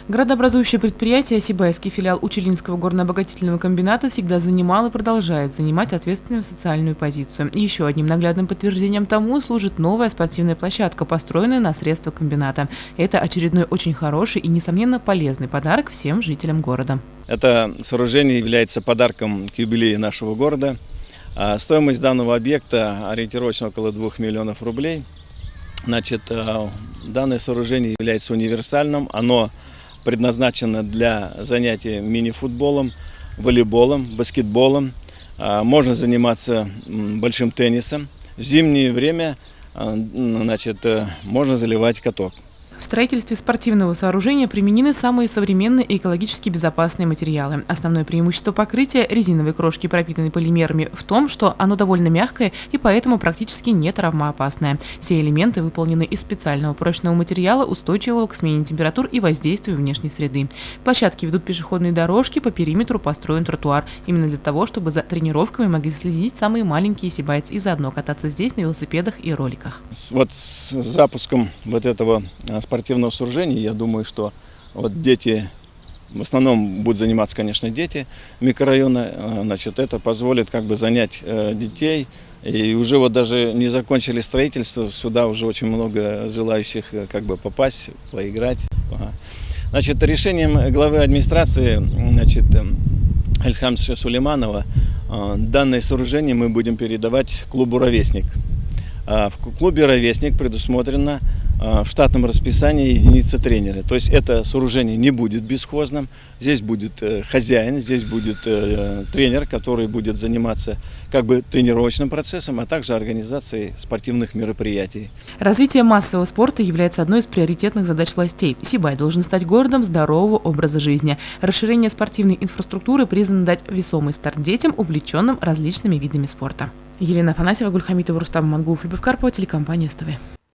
Градообразующее предприятие «Сибайский филиал Учелинского горно-обогатительного комбината» всегда занимал и продолжает занимать ответственную социальную позицию. И еще одним наглядным подтверждением тому служит новая спортивная площадка, построенная на средства комбината. Это очередной очень хороший и, несомненно, полезный подарок всем жителям города. Это сооружение является подарком к юбилею нашего города. Стоимость данного объекта ориентировочно около 2 миллионов рублей. Данное сооружение является универсальным. Оно предназначено для занятий мини-футболом, волейболом, баскетболом. Можно заниматься большим теннисом. В зимнее время можно заливать каток. В строительстве спортивного сооружения применены самые современные и экологически безопасные материалы. Основное преимущество покрытия резиновой крошки, пропитанной полимерами, в том, что оно довольно мягкое и поэтому практически не травмоопасное. Все элементы выполнены из специального прочного материала, устойчивого к смене температур и воздействию внешней среды. К площадке ведут пешеходные дорожки, по периметру построен тротуар. Именно для того, чтобы за тренировками могли следить самые маленькие сибайцы и заодно кататься здесь на велосипедах и роликах. Вот с запуском этого спортивного сооружения, я думаю, что дети, в основном будут заниматься, конечно, дети микрорайона, это позволит занять детей. И уже даже не закончили строительство, сюда уже очень много желающих попасть, поиграть. Решением главы администрации Альхамса Сулейманова данное сооружение мы будем передавать клубу «Ровесник». В клубе «Ровесник» предусмотрено в штатном расписании единица тренера. То есть это сооружение не будет бесхозным. Здесь будет хозяин, здесь будет тренер, который будет заниматься тренировочным процессом, а также организацией спортивных мероприятий. Развитие массового спорта является одной из приоритетных задач властей. Сибай должен стать городом здорового образа жизни. Расширение спортивной инфраструктуры призвано дать весомый старт детям, увлеченным различными видами спорта. Елена Афанасьева, Гульхамитова, Рустам Мангулов, Любовь Карпова, телекомпания СТВ.